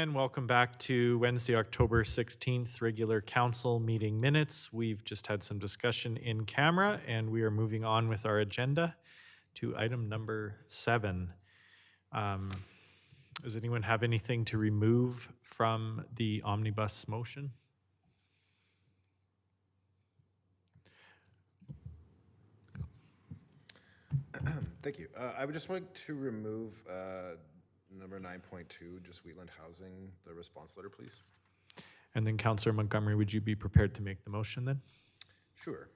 And welcome back to Wednesday, October 16th, regular council meeting minutes. We've just had some discussion in camera and we are moving on with our agenda to item number 7. Does anyone have anything to remove from the omnibus motion? Thank you. I would just like to remove number 9.2, just Wheatland Housing, the response letter, please. And then Councillor Montgomery, would you be prepared to make the motion then? Sure.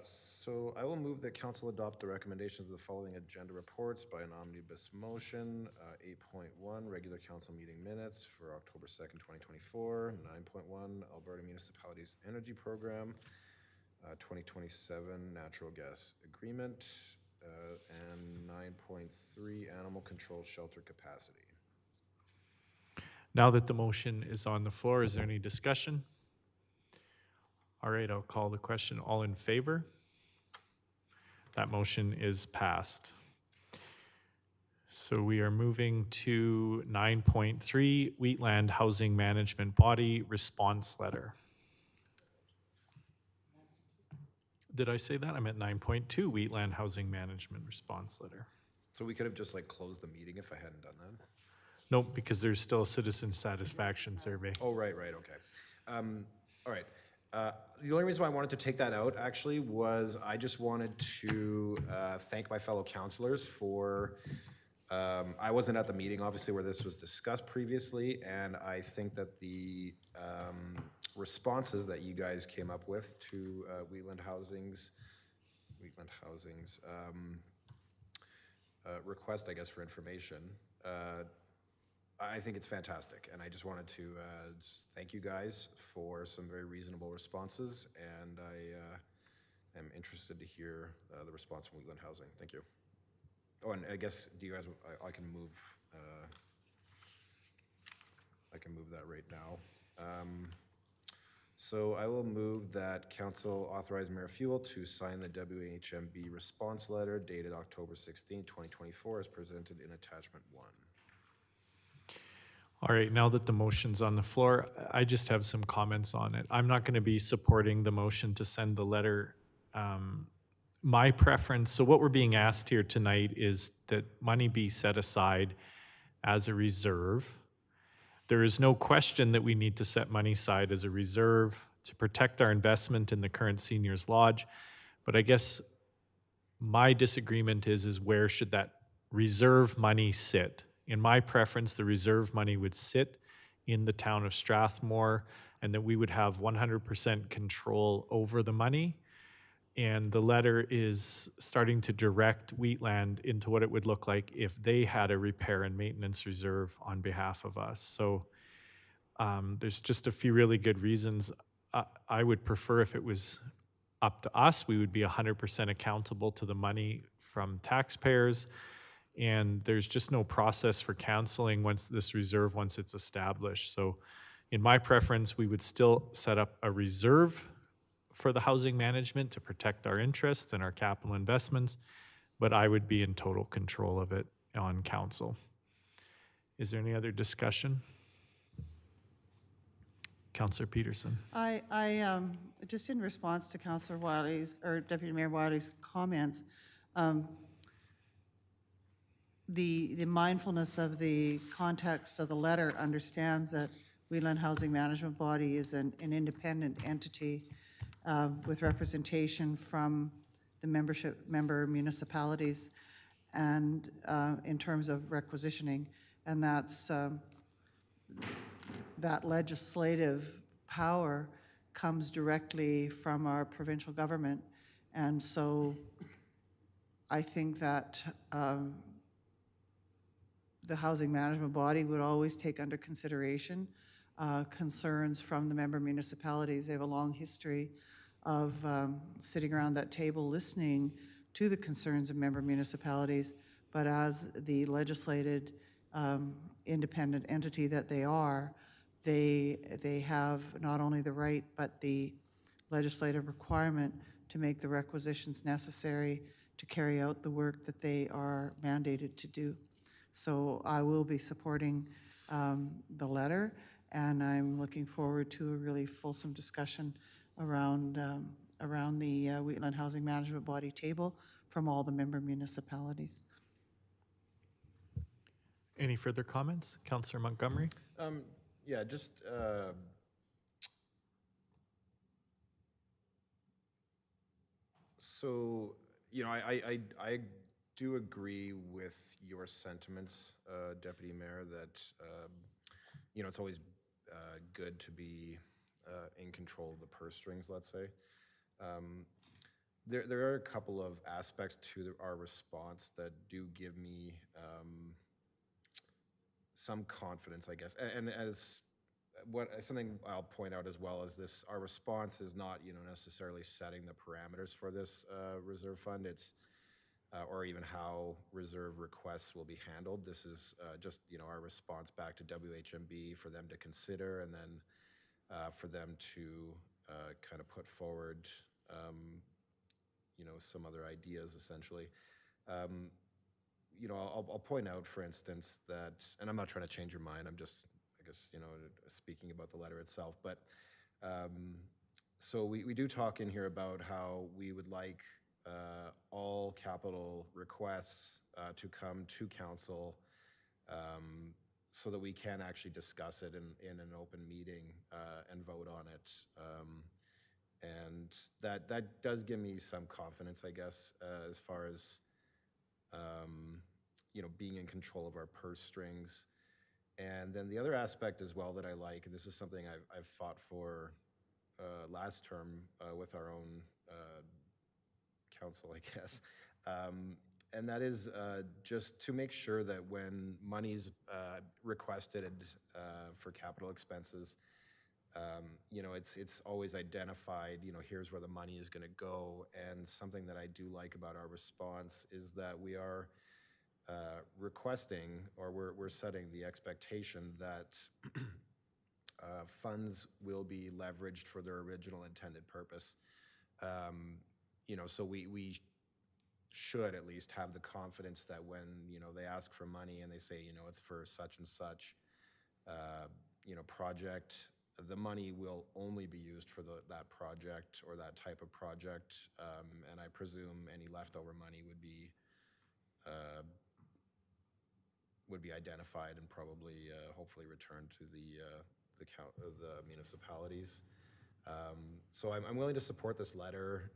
So I will move that council adopt the recommendations of the following agenda reports by an omnibus motion. 8.1, regular council meeting minutes for October 2nd, 2024. 9.1, Alberta Municipalities Energy Program. 2027 natural gas agreement, and 9.3 animal control shelter capacity. Now that the motion is on the floor, is there any discussion? All right, I'll call the question. All in favor? That motion is passed. So we are moving to 9.3, Wheatland Housing Management Body Response Letter. Did I say that? I meant 9.2, Wheatland Housing Management Response Letter. So we could have just like closed the meeting if I hadn't done that? Nope, because there's still a citizen satisfaction survey. Oh, right, okay. All right. The only reason why I wanted to take that out actually was I just wanted to thank my fellow councilors for, I wasn't at the meeting obviously where this was discussed previously, and I think that the responses that you guys came up with to Wheatland Housing's request, I guess, for information, I think it's fantastic, and I just wanted to thank you guys for some very reasonable responses, and I am interested to hear the response from Wheatland Housing. Thank you. Oh, and I guess, do you guys, I can move that right now. So I will move that council authorize Mayor Fuel to sign the WHMB response letter dated October 16, 2024 as presented in attachment 1. All right, now that the motion's on the floor, I just have some comments on it. I'm not going to be supporting the motion to send the letter. My preference, so what we're being asked here tonight is that money be set aside as a reserve. There is no question that we need to set money aside as a reserve to protect our investment in the current seniors lodge. But I guess my disagreement is where should that reserve money sit? In my preference, the reserve money would sit in the town of Strathmore and that we would have 100% control over the money. And the letter is starting to direct Wheatland into what it would look like if they had a repair and maintenance reserve on behalf of us. So there's just a few really good reasons. I would prefer if it was up to us, we would be 100% accountable to the money from taxpayers. And there's just no process for canceling once this reserve, once it's established. So in my preference, we would still set up a reserve for the housing management to protect our interests and our capital investments, but I would be in total control of it on council. Is there any other discussion? Councillor Peterson. I just in response to Councillor Wiley's, or Deputy Mayor Wiley's comments, the mindfulness of the context of the letter understands that Wheatland Housing Management Body is an independent entity with representation from the member municipalities and in terms of requisitioning, and that's that legislative power comes directly from our provincial government, and so I think that the housing management body would always take under consideration concerns from the member municipalities. They have a long history of sitting around that table listening to the concerns of member municipalities, but as the legislated independent entity that they are, they have not only the right but the legislative requirement to make the requisitions necessary to carry out the work that they are mandated to do. So I will be supporting the letter, and I'm looking forward to a really fulsome discussion around the Wheatland Housing Management Body table from all the member municipalities. Any further comments? Councillor Montgomery? Yeah, just, so, you know, I do agree with your sentiments, Deputy Mayor, that, you know, it's always good to be in control of the purse strings, let's say. There are a couple of aspects to our response that do give me some confidence, I guess. And as something I'll point out as well is this: our response is not, you know, necessarily setting the parameters for this reserve fund. It's or even how reserve requests will be handled. This is just, you know, our response back to WHMB for them to consider, and then for them to kind of put forward, you know, some other ideas, essentially. You know, I'll point out, for instance, that, and I'm not trying to change your mind, I'm just, I guess, you know, speaking about the letter itself, but so we do talk in here about how we would like all capital requests to come to council so that we can actually discuss it in an open meeting and vote on it. And that does give me some confidence, I guess, as far as you know, being in control of our purse strings. And then the other aspect as well that I like, and this is something I've fought for last term with our own council, I guess, and that is just to make sure that when money's requested for capital expenses, you know, it's always identified, you know, here's where the money is going to go. And something that I do like about our response is that we are requesting, or we're setting the expectation that funds will be leveraged for their original intended purpose. You know, so we should at least have the confidence that when, you know, they ask for money and they say, you know, it's for such and such, you know, project, the money will only be used for that project or that type of project. And I presume any leftover money would be identified and probably hopefully returned to the municipalities. So I'm willing to support this letter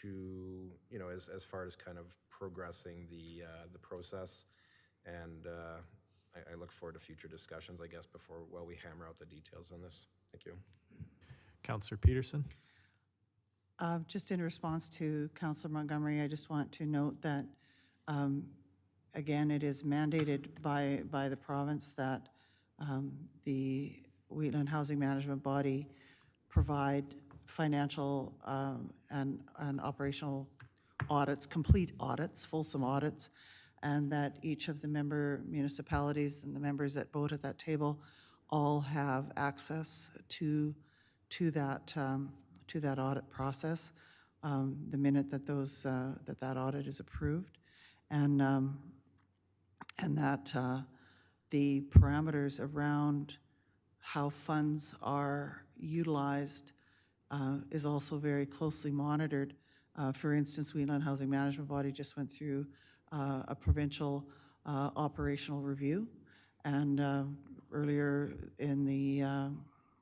to, you know, as far as kind of progressing the process, and I look forward to future discussions, I guess, while we hammer out the details on this. Thank you. Councillor Peterson? Just in response to Councillor Montgomery, I just want to note that, again, it is mandated by the province that the Wheatland Housing Management Body provide financial and operational audits, complete audits, fulsome audits, and that each of the member municipalities and the members that vote at that table all have access to that audit process the minute that that audit is approved, and that the parameters around how funds are utilized is also very closely monitored. For instance, Wheatland Housing Management Body just went through a provincial operational review, and earlier in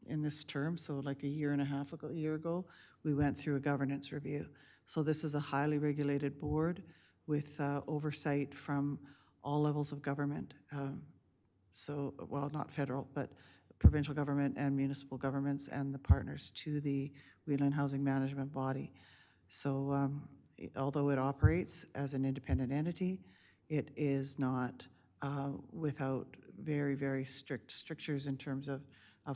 this term, so like a year ago, we went through a governance review. So this is a highly regulated board with oversight from all levels of government. So, well, not federal, but provincial government and municipal governments and the partners to the Wheatland Housing Management Body. So although it operates as an independent entity, it is not without very, very strict strictures in terms of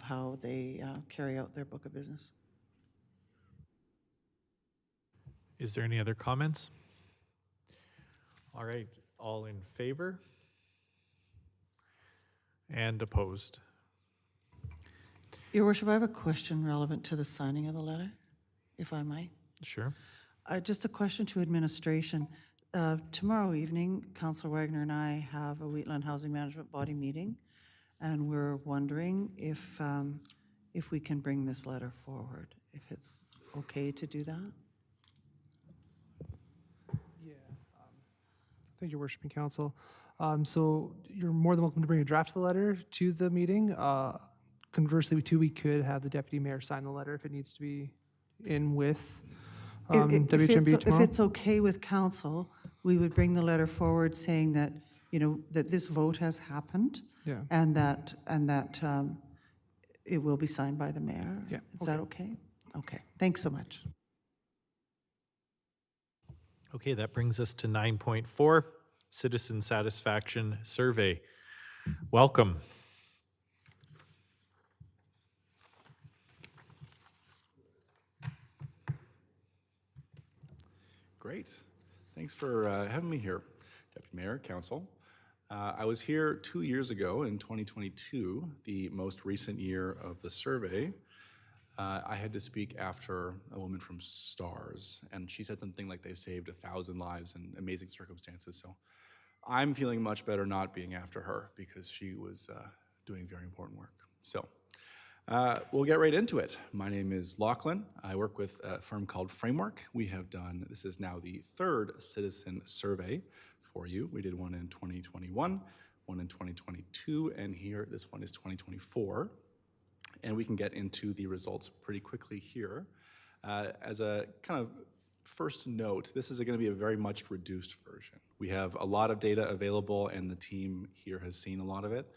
how they carry out their book of business. Is there any other comments? All right, all in favor? And opposed? Your Worship, I have a question relevant to the signing of the letter, if I might. Sure. Just a question to administration. Tomorrow evening, Councillor Wagner and I have a Wheatland Housing Management Body meeting, and we're wondering if we can bring this letter forward, if it's okay to do that. Thank you, Worshiping Council. So you're more than welcome to bring a draft of the letter to the meeting. Conversely, too, we could have the deputy mayor sign the letter if it needs to be in with WHMB tomorrow. If it's okay with council, we would bring the letter forward saying that, that this vote has happened. Yeah. And that it will be signed by the mayor. Yeah, Is that okay? Okay, thanks so much. Okay, that brings us to 9.4, Citizen Satisfaction Survey. Welcome. Great. Thanks for having me here, Deputy Mayor, Council. I was here 2 years ago in 2022, the most recent year of the survey. I had to speak after a woman from STARS, and she said something like they saved 1,000 lives in amazing circumstances. So I'm feeling much better not being after her because she was doing very important work. So we'll get right into it. My name is Lachlan. I work with a firm called Framework. We have done, this is now the third citizen survey for you. We did one in 2021, one in 2022, and here, this one is 2024. And we can get into the results pretty quickly here. As a kind of first note, this is going to be a very much reduced version. We have a lot of data available, and the team here has seen a lot of it.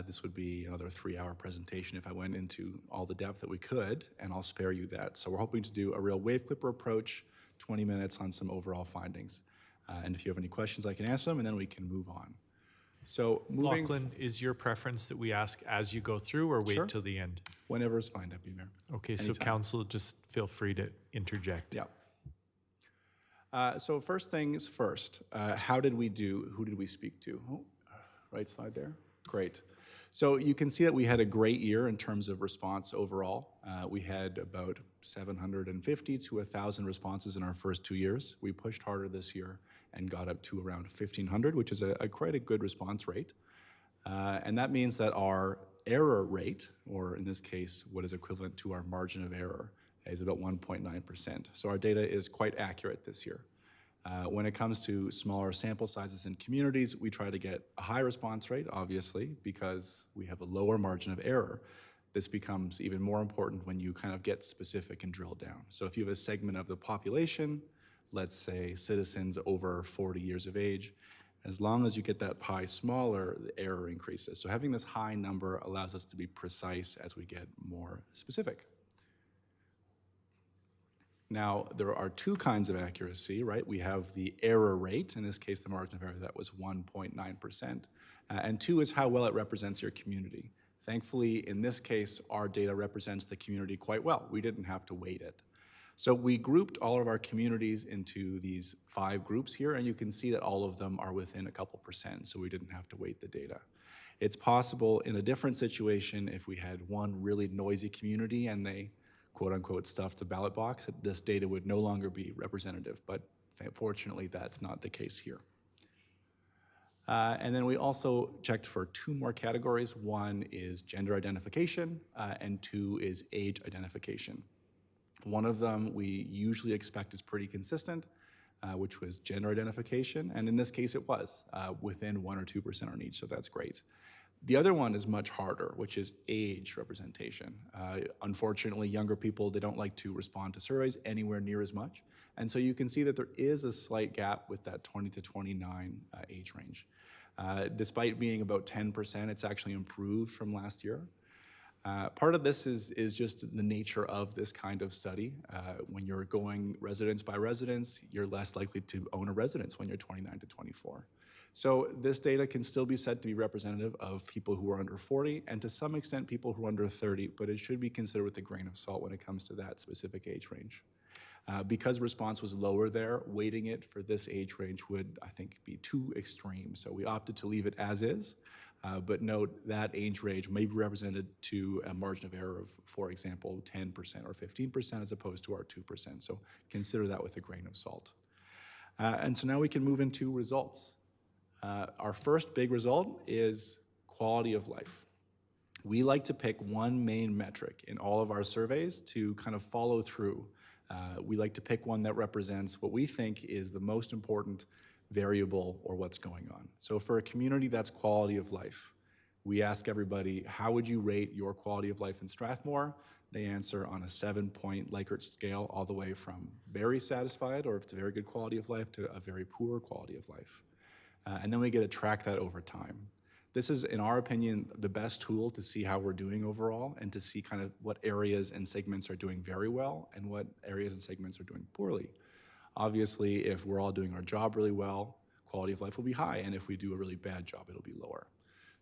This would be another 3-hour presentation if I went into all the depth that we could, and I'll spare you that. So we're hoping to do a real wave clipper approach, 20 minutes on some overall findings. And if you have any questions, I can answer them, and then we can move on. So moving... Lachlan, is your preference that we ask as you go through or wait Sure. till the end? Whenever is fine, Deputy Mayor. Okay, so Anytime. council, just feel free to interject. Yeah. So first things first, how did we do? Who did we speak to? Oh, right side there. Great. So you can see that we had a great year in terms of response overall. We had about 750 to 1,000 responses in our first 2 years. We pushed harder this year and got up to around 1,500, which is quite a good response rate. And that means that our error rate, or in this case, what is equivalent to our margin of error, is about 1.9%. So our data is quite accurate this year. When it comes to smaller sample sizes in communities, we try to get a high response rate, obviously, because we have a lower margin of error. This becomes even more important when you kind of get specific and drill down. So if you have a segment of the population, let's say citizens over 40 years of age, as long as you get that pie smaller, the error increases. So having this high number allows us to be precise as we get more specific. Now, there are two kinds of accuracy, right? We have the error rate, in this case, the margin of error, that was 1.9%. And two is how well it represents your community. Thankfully, in this case, our data represents the community quite well. We didn't have to weight it. So we grouped all of our communities into these 5 groups here, and you can see that all of them are within a couple percent, so we didn't have to weight the data. It's possible in a different situation if we had one really noisy community and they quote-unquote stuffed the ballot box, that this data would no longer be representative, but fortunately that's not the case here. And then we also checked for 2 more categories. One is gender identification, and 2 is age identification. One of them we usually expect is pretty consistent, which was gender identification, and in this case it was, within 1 or 2% on each, so that's great. The other one is much harder, which is age representation. Unfortunately, younger people, they don't like to respond to surveys anywhere near as much, and so you can see that there is a slight gap with that 20 to 29 age range. Despite being about 10%, it's actually improved from last year. Part of this is just the nature of this kind of study. When you're going residence by residence, you're less likely to own a residence when you're 29 to 24. So this data can still be said to be representative of people who are under 40 and to some extent people who are under 30, but it should be considered with a grain of salt when it comes to that specific age range. Because response was lower there, weighting it for this age range would, I think, be too extreme. So we opted to leave it as is, but note that age range may be represented to a margin of error of, for example, 10% or 15% as opposed to our 2%. So consider that with a grain of salt. And so now we can move into results. Our first big result is quality of life. We like to pick one main metric in all of our surveys to kind of follow through. We like to pick one that represents what we think is the most important variable or what's going on. So for a community, that's quality of life. We ask everybody, how would you rate your quality of life in Strathmore? They answer on a 7-point Likert scale, all the way from very satisfied, or if it's a very good quality of life, to a very poor quality of life. And then we get to track that over time. This is, in our opinion, the best tool to see how we're doing overall and to see kind of what areas and segments are doing very well and what areas and segments are doing poorly. Obviously, if we're all doing our job really well, quality of life will be high, and if we do a really bad job, it'll be lower.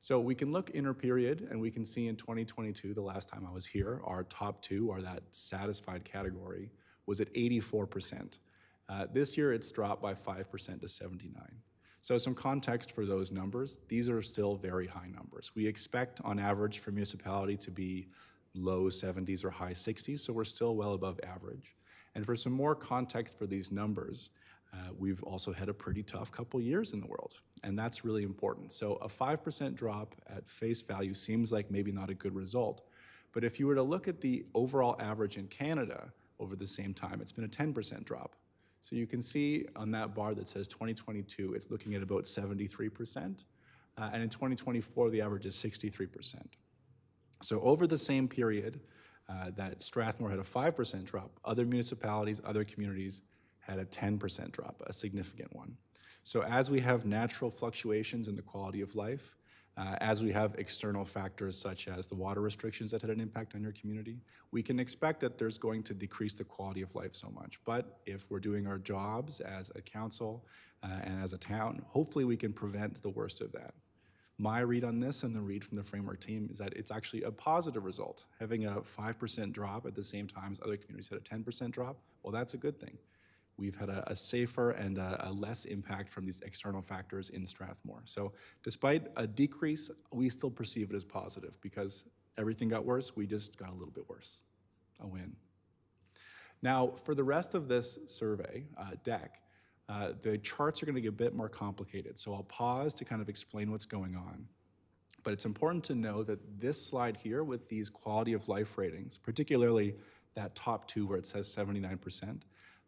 So we can look interperiod, and we can see in 2022, the last time I was here, our top two, or that satisfied category, was at 84%. This year, it's dropped by 5% to 79%. So some context for those numbers, these are still very high numbers. We expect, on average, for municipality to be low 70s or high 60s, so we're still well above average. And for some more context for these numbers, we've also had a pretty tough couple years in the world, and that's really important. So a 5% drop at face value seems like maybe not a good result, but if you were to look at the overall average in Canada over the same time, it's been a 10% drop. So you can see on that bar that says 2022, it's looking at about 73%, and in 2024, the average is 63%. So over the same period that Strathmore had a 5% drop, other municipalities, other communities had a 10% drop, a significant one. So as we have natural fluctuations in the quality of life, as we have external factors such as the water restrictions that had an impact on your community, we can expect that there's going to decrease the quality of life so much. But if we're doing our jobs as a council and as a town, hopefully we can prevent the worst of that. My read on this and the read from the framework team is that it's actually a positive result. Having a 5% drop at the same time as other communities had a 10% drop, well, that's a good thing. We've had a safer and a less impact from these external factors in Strathmore. So despite a decrease, we still perceive it as positive because everything got worse, we just got a little bit worse. A win. Now, for the rest of this survey deck, the charts are going to get a bit more complicated. So I'll pause to kind of explain what's going on. But it's important to know that this slide here with these quality of life ratings, particularly that top two where it says 79%,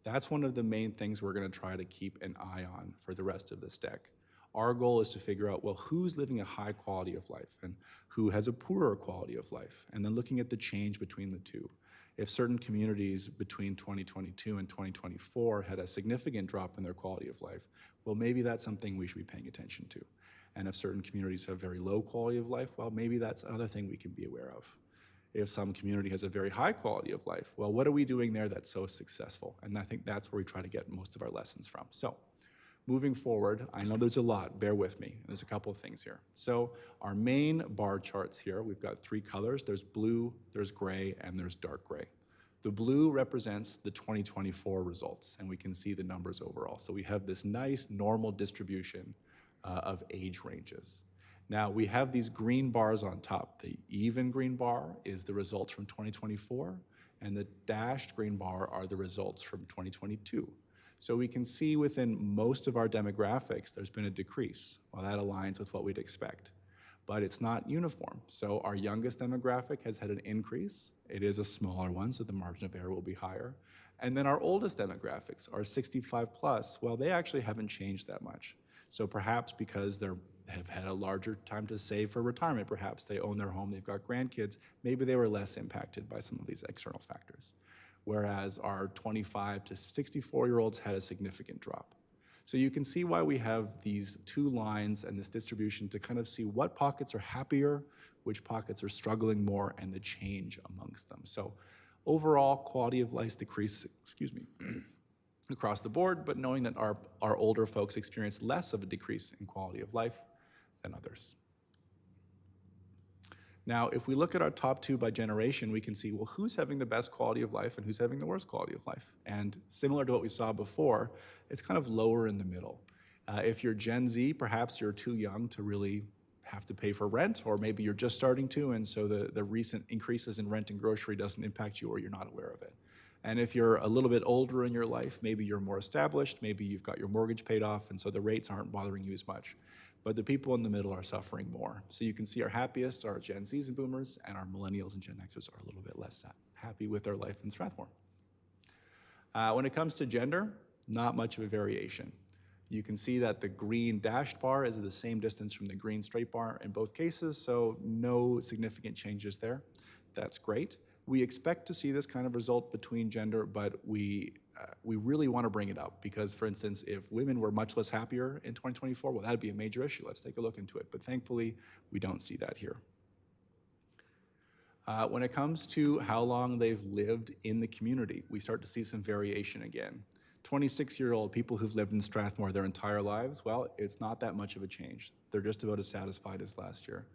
that's one of the main things we're going to try to keep an eye on for the rest of this deck. Our goal is to figure out, well, who's living a high quality of life and who has a poorer quality of life, and then looking at the change between the two. If certain communities between 2022 and 2024 had a significant drop in their quality of life, well, maybe that's something we should be paying attention to. And if certain communities have very low quality of life, well, maybe that's another thing we can be aware of. If some community has a very high quality of life, well, what are we doing there that's so successful? And I think that's where we try to get most of our lessons from. So moving forward, I know there's a lot, bear with me. There's a couple of things here. So our main bar charts here, we've got three colors. There's blue, there's gray, and there's dark gray. The blue represents the 2024 results, and we can see the numbers overall. So we have this nice normal distribution of age ranges. Now, we have these green bars on top. The even green bar is the results from 2024, and the dashed green bar are the results from 2022. So we can see within most of our demographics, there's been a decrease. Well, that aligns with what we'd expect, but it's not uniform. So our youngest demographic has had an increase. It is a smaller one, so the margin of error will be higher. And then our oldest demographics are 65 plus. Well, they actually haven't changed that much. So perhaps because they have had a larger time to save for retirement, perhaps they own their home, they've got grandkids, maybe they were less impacted by some of these external factors. Whereas our 25 to 64-year-olds had a significant drop. So you can see why we have these two lines and this distribution to kind of see what pockets are happier, which pockets are struggling more, and the change amongst them. So overall, quality of life decrease, across the board, but knowing that our older folks experience less of a decrease in quality of life than others. Now, if we look at our top two by generation, we can see, well, who's having the best quality of life and who's having the worst quality of life? And similar to what we saw before, it's kind of lower in the middle. If you're Gen Z, perhaps you're too young to really have to pay for rent, or maybe you're just starting to, and so the recent increases in rent and grocery doesn't impact you or you're not aware of it. And if you're a little bit older in your life, maybe you're more established, maybe you've got your mortgage paid off, and so the rates aren't bothering you as much. But the people in the middle are suffering more. So you can see our happiest are Gen Zs and Boomers, and our Millennials and Gen Xers are a little bit less happy with their life in Strathmore. When it comes to gender, not much of a variation. You can see that the green dashed bar is at the same distance from the green straight bar in both cases, so no significant changes there. That's great. We expect to see this kind of result between gender, but we really want to bring it up because, for instance, if women were much less happier in 2024, well, that'd be a major issue. Let's take a look into it. But thankfully, we don't see that here. When it comes to how long they've lived in the community, we start to see some variation again. 26-year-old people who've lived in Strathmore their entire lives, well, it's not that much of a change. They're just about as satisfied as last year.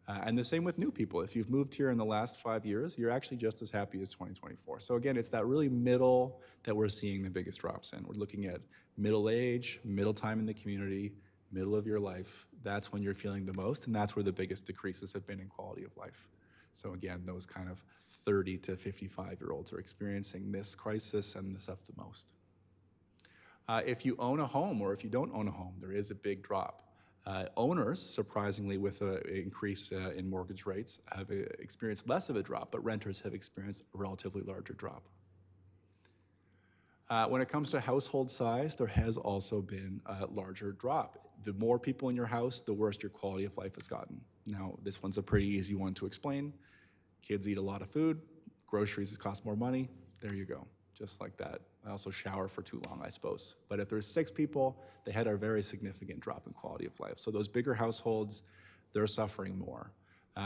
And the same with new people. If you've moved here in the last 5 years, you're actually just as happy as 2024. So again, it's that really middle that we're seeing the biggest drops in. We're looking at middle age, middle time in the community, middle of your life. That's when you're feeling the most, and that's where the biggest decreases have been in quality of life. So again, those kind of 30 to 55-year-olds are experiencing this crisis and this stuff the most. If you own a home or if you don't own a home, there is a big drop. Owners, surprisingly, with an increase in mortgage rates, have experienced less of a drop, but renters have experienced a relatively larger drop. When it comes to household size, there has also been a larger drop. The more people in your house, the worse your quality of life has gotten. Now, this one's a pretty easy one to explain. Kids eat a lot of food, groceries cost more money, there you go, just like that. I also shower for too long, I suppose. But if there's 6 people, they had a very significant drop in quality of life. So those bigger households, they're suffering more.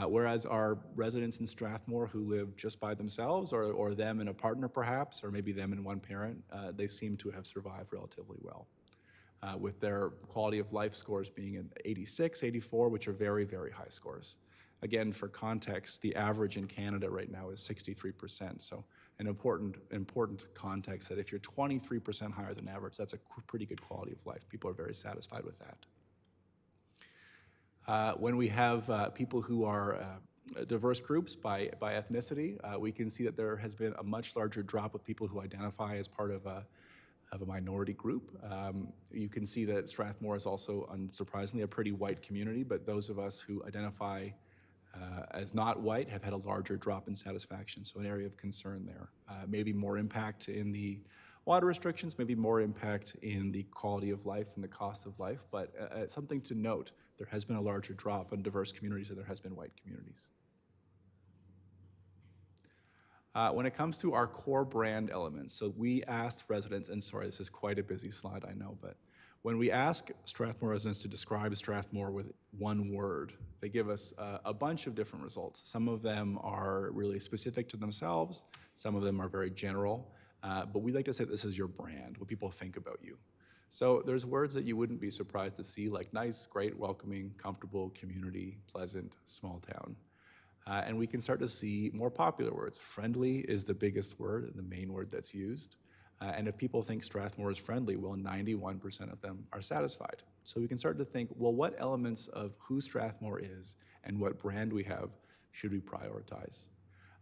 Whereas our residents in Strathmore who live just by themselves or them and a partner perhaps, or maybe them and one parent, they seem to have survived relatively well. With their quality of life scores being at 86, 84, which are very, very high scores. Again, for context, the average in Canada right now is 63%. So an important context that if you're 23% higher than average, that's a pretty good quality of life. People are very satisfied with that. When we have people who are diverse groups by ethnicity, we can see that there has been a much larger drop of people who identify as part of a minority group. You can see that Strathmore is also, unsurprisingly, a pretty white community, but those of us who identify as not white have had a larger drop in satisfaction, so an area of concern there. Maybe more impact in the water restrictions, maybe more impact in the quality of life and the cost of life, but something to note, there has been a larger drop in diverse communities than there has been white communities. When it comes to our core brand elements, so we asked residents, and sorry, this is quite a busy slide, I know, but when we ask Strathmore residents to describe Strathmore with one word, they give us a bunch of different results. Some of them are really specific to themselves, some of them are very general, but we like to say this is your brand, what people think about you. So there's words that you wouldn't be surprised to see, like nice, great, welcoming, comfortable, community, pleasant, small town. And we can start to see more popular words. Friendly is the biggest word and the main word that's used. And if people think Strathmore is friendly, well, 91% of them are satisfied. So we can start to think, well, what elements of who Strathmore is and what brand we have should we prioritize?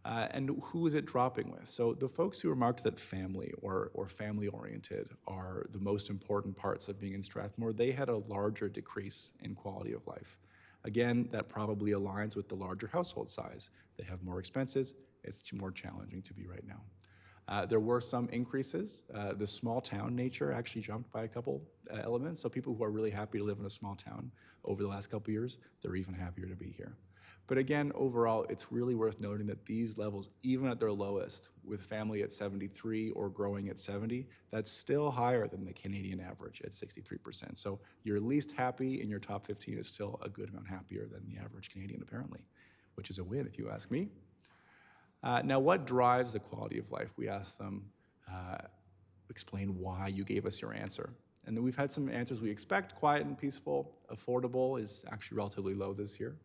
And who is it dropping with? So the folks who are marked that family or family-oriented are the most important parts of being in Strathmore. They had a larger decrease in quality of life. Again, that probably aligns with the larger household size. They have more expenses. It's more challenging to be right now. There were some increases. The small town nature actually jumped by a couple elements. So people who are really happy to live in a small town over the last couple years, they're even happier to be here. But again, overall, it's really worth noting that these levels, even at their lowest, with family at 73 or growing at 70, that's still higher than the Canadian average at 63%. So your least happy in your top 15 is still a good amount happier than the average Canadian, apparently, which is a win if you ask me. Now, what drives the quality of life? We asked them, explain why you gave us your answer. And then we've had some answers we expect: quiet and peaceful, affordable is actually relatively low this year,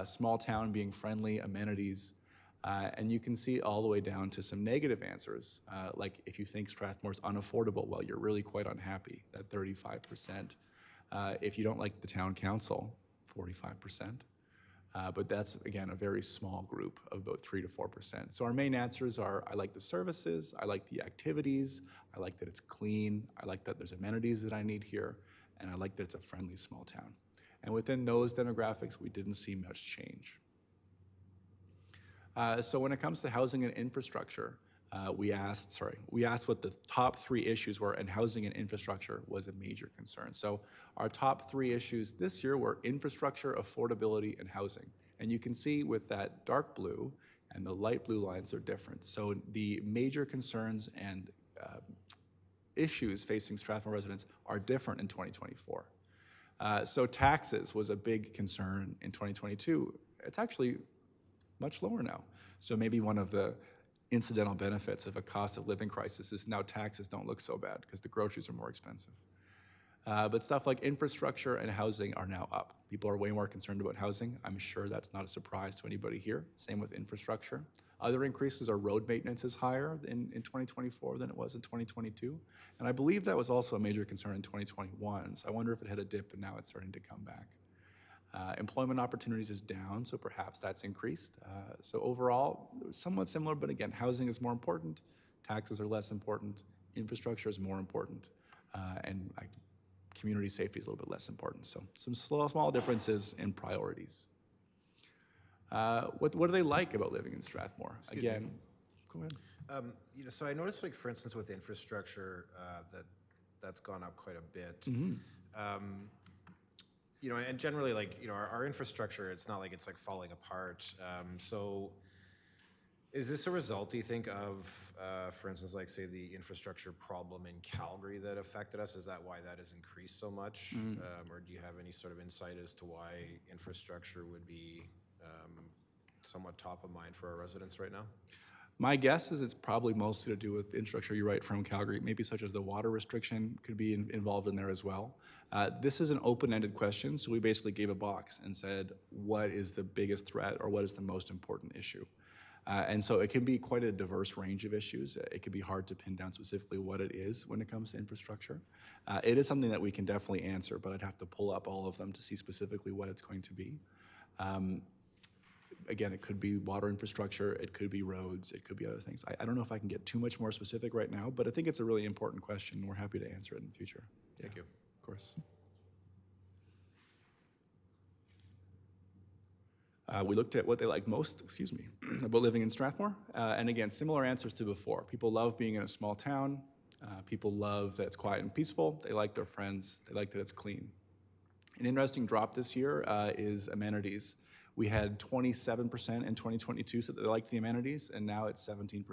small town being friendly, amenities, and you can see all the way down to some negative answers, like if you think Strathmore's unaffordable, well, you're really quite unhappy, at 35%. If you don't like the town council, 45%. But that's, again, a very small group of about 3 to 4%. So our main answers are, I like the services, I like the activities, I like that it's clean, I like that there's amenities that I need here, and I like that it's a friendly small town. And within those demographics, we didn't see much change. So when it comes to housing and infrastructure, we asked what the top 3 issues were, and housing and infrastructure was a major concern. So our top 3 issues this year were infrastructure, affordability, and housing. And you can see with that dark blue and the light blue lines are different. So the major concerns and issues facing Strathmore residents are different in 2024. So taxes was a big concern in 2022. It's actually much lower now. So maybe one of the incidental benefits of a cost of living crisis is now taxes don't look so bad because the groceries are more expensive. But stuff like infrastructure and housing are now up. People are way more concerned about housing. I'm sure that's not a surprise to anybody here. Same with infrastructure. Other increases are road maintenance is higher in 2024 than it was in 2022. And I believe that was also a major concern in 2021. So I wonder if it had a dip and now it's starting to come back. Employment opportunities is down, so perhaps that's increased. So overall, somewhat similar, but again, housing is more important, taxes are less important, infrastructure is more important, and community safety is a little bit less important. So some small differences in priorities. What do they like about living in Strathmore? Again, go ahead. So I noticed, like, for instance, with infrastructure, that's gone up quite a bit. And generally, like, our infrastructure, it's not like it's like falling apart. So is this a result, do you think, of, for instance, like, say, the infrastructure problem in Calgary that affected us? Is that why that has increased so much? Or do you have any sort of insight as to why infrastructure would be somewhat top of mind for our residents right now? My guess is it's probably mostly to do with infrastructure, you're right, from Calgary, maybe such as the water restriction could be involved in there as well. This is an open-ended question, so we basically gave a box and said, what is the biggest threat or what is the most important issue? And so it can be quite a diverse range of issues. It can be hard to pin down specifically what it is when it comes to infrastructure. It is something that we can definitely answer, but I'd have to pull up all of them to see specifically what it's going to be. Again, it could be water infrastructure, it could be roads, it could be other things. I don't know if I can get too much more specific right now, but I think it's a really important question, and we're happy to answer it in the future. Thank you. Of course. We looked at what they like most, about living in Strathmore. And again, similar answers to before. People love being in a small town. People love that it's quiet and peaceful. They like their friends. They like that it's clean. An interesting drop this year is amenities. We had 27% in 2022 said that they liked the amenities, and now it's 17%.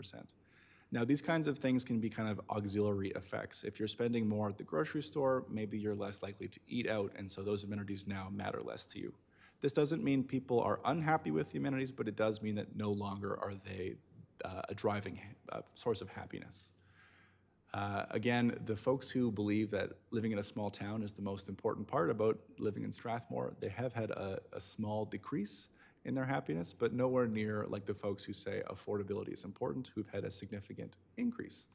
Now, these kinds of things can be kind of auxiliary effects. If you're spending more at the grocery store, maybe you're less likely to eat out, and so those amenities now matter less to you. This doesn't mean people are unhappy with the amenities, but it does mean that no longer are they a driving source of happiness. Again, the folks who believe that living in a small town is the most important part about living in Strathmore, they have had a small decrease in their happiness, but nowhere near like the folks who say affordability is important, who've had a significant increase,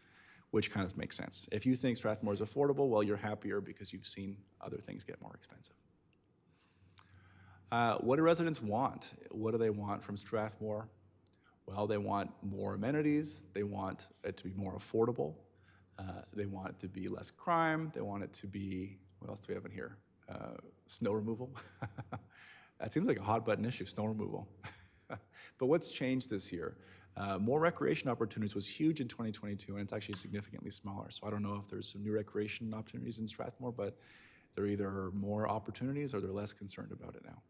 which kind of makes sense. If you think Strathmore is affordable, well, you're happier because you've seen other things get more expensive. What do residents want? What do they want from Strathmore? Well, they want more amenities. They want it to be more affordable. They want it to be less crime. They want it to be, what else do we have in here? Snow removal. That seems like a hot button issue, snow removal. But what's changed this year? More recreation opportunities was huge in 2022, and it's actually significantly smaller. So I don't know if there's some new recreation opportunities in Strathmore, but there either are more opportunities or they're less concerned about it now.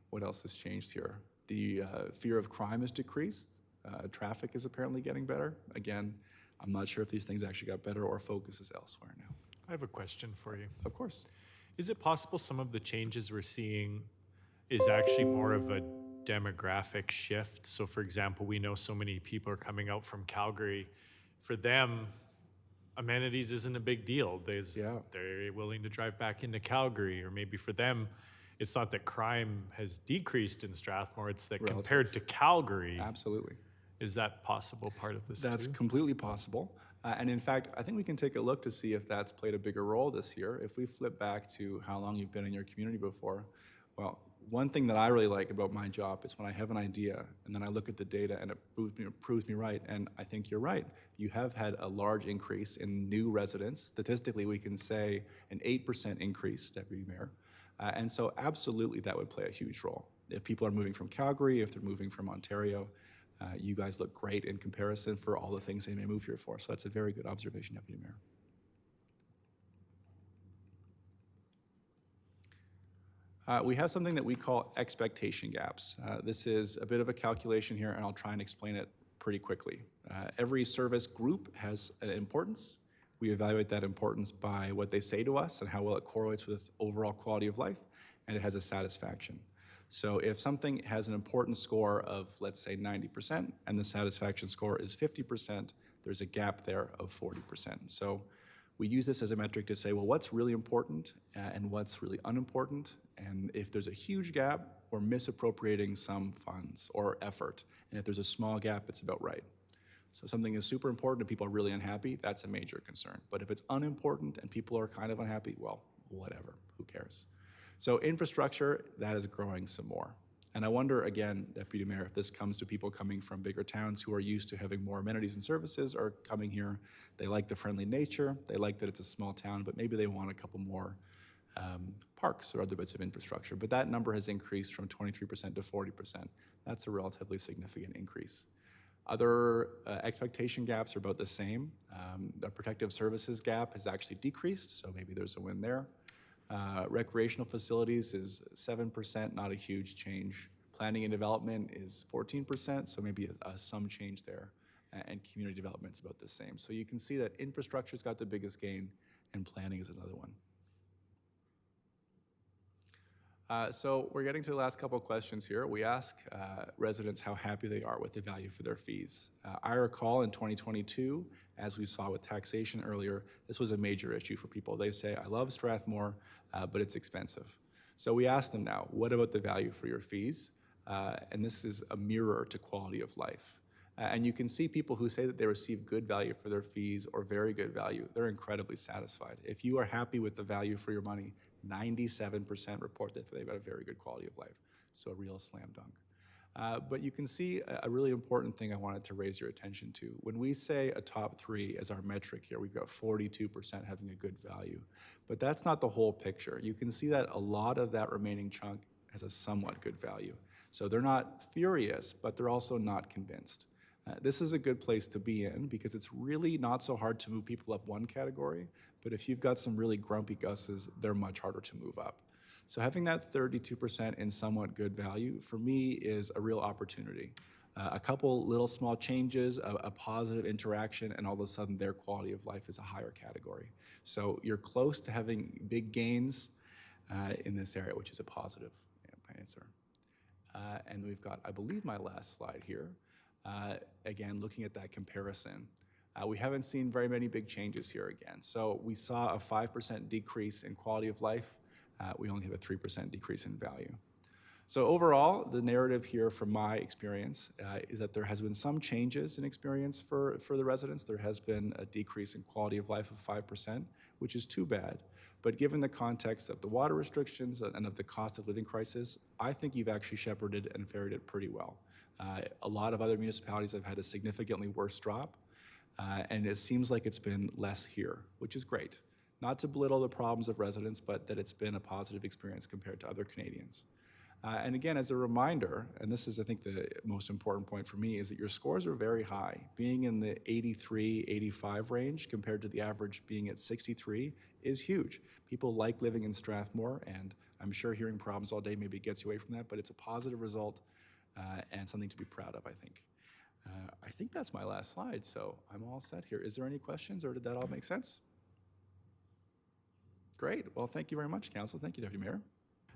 What else has changed here? The fear of crime has decreased. Traffic is apparently getting better. Again, I'm not sure if these things actually got better or focus is elsewhere now. I have a question for you. Of course. Is it possible some of the changes we're seeing is actually more of a demographic shift? So for example, we know so many people are coming out from Calgary. For them, amenities isn't a big deal. They're willing to drive back into Calgary, or maybe for them, it's not that crime has decreased in Strathmore, it's that compared to Calgary. Absolutely. Is that possible part of this That's too? completely possible. And in fact, I think we can take a look to see if that's played a bigger role this year. If we flip back to how long you've been in your community before, Well, one thing that I really like about my job is when I have an idea and then I look at the data and it proves me right, and I think you're right. You have had a large increase in new residents. Statistically, we can say an 8% increase, Deputy Mayor. And so absolutely that would play a huge role. If people are moving from Calgary, if they're moving from Ontario, you guys look great in comparison for all the things they may move here for. So that's a very good observation, Deputy Mayor. We have something that we call expectation gaps. This is a bit of a calculation here, and I'll try and explain it pretty quickly. Every service group has an importance. We evaluate that importance by what they say to us and how well it correlates with overall quality of life, and it has a satisfaction. So if something has an importance score of, let's say, 90%, and the satisfaction score is 50%, there's a gap there of 40%. So we use this as a metric to say, well, what's really important and what's really unimportant? And if there's a huge gap, we're misappropriating some funds or effort. And if there's a small gap, it's about right. So something is super important and people are really unhappy, that's a major concern. But if it's unimportant and people are kind of unhappy, well, whatever, who cares? So infrastructure, that is growing some more. And I wonder, again, Deputy Mayor, if this comes to people coming from bigger towns who are used to having more amenities and services, or coming here, they like the friendly nature, they like that it's a small town, but maybe they want a couple more parks or other bits of infrastructure. But that number has increased from 23% to 40%. That's a relatively significant increase. Other expectation gaps are about the same. The protective services gap has actually decreased, so maybe there's a win there. Recreational facilities is 7%, not a huge change. Planning and development is 14%, so maybe some change there. And community development is about the same. So you can see that infrastructure's got the biggest gain, and planning is another one. So we're getting to the last couple of questions here. We ask residents how happy they are with the value for their fees. I recall in 2022, as we saw with taxation earlier, this was a major issue for people. They say, I love Strathmore, but it's expensive. So we ask them now, what about the value for your fees? And this is a mirror to quality of life. And you can see people who say that they receive good value for their fees or very good value, they're incredibly satisfied. If you are happy with the value for your money, 97% report that they've got a very good quality of life. So a real slam dunk. But you can see a really important thing I wanted to raise your attention to. When we say a top 3 as our metric here, we've got 42% having a good value. But that's not the whole picture. You can see that a lot of that remaining chunk has a somewhat good value. So they're not furious, but they're also not convinced. This is a good place to be in because it's really not so hard to move people up one category, but if you've got some really grumpy gusses, they're much harder to move up. So having that 32% in somewhat good value, for me, is a real opportunity. A couple little small changes, a positive interaction, and all of a sudden their quality of life is a higher category. So you're close to having big gains in this area, which is a positive answer. And we've got, I believe, my last slide here. Again, looking at that comparison, we haven't seen very many big changes here again. So we saw a 5% decrease in quality of life. We only have a 3% decrease in value. So overall, the narrative here from my experience is that there has been some changes in experience for the residents. There has been a decrease in quality of life of 5%, which is too bad. But given the context of the water restrictions and of the cost of living crisis, I think you've actually shepherded and ferried it pretty well. A lot of other municipalities have had a significantly worse drop, and it seems like it's been less here, which is great. Not to belittle the problems of residents, but that it's been a positive experience compared to other Canadians. And again, as a reminder, and this is, I think, the most important point for me, is that your scores are very high. Being in the 83, 85 range compared to the average being at 63 is huge. People like living in Strathmore, and I'm sure hearing problems all day maybe gets you away from that, but it's a positive result and something to be proud of, I think. I think that's my last slide, so I'm all set here. Is there any questions, or did that all make sense? Great. Well, thank you very much, Council. Thank you, Deputy Mayor.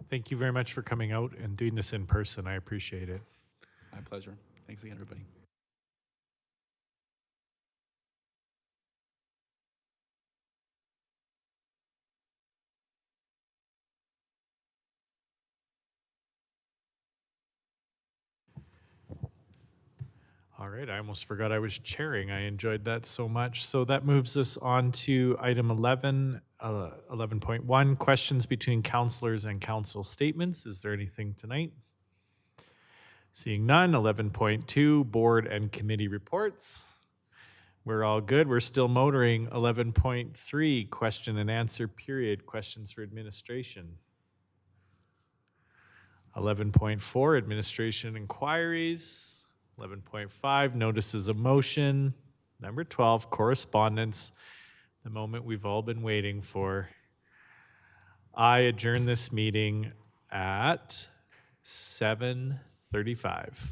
Thank you very much for coming out and doing this in person. I appreciate it. My pleasure. Thanks again, everybody. All right, I almost forgot I was chairing. I enjoyed that so much. So that moves us on to item 11, 11.1, questions between councilors and council statements. Is there anything tonight? Seeing none. 11.2, board and committee reports. We're all good. We're still motoring. 11.3, question and answer period, questions for administration. 11.4, administration inquiries. 11.5, notices of motion. Number 12, correspondence, the moment we've all been waiting for. I adjourn this meeting at 7:35.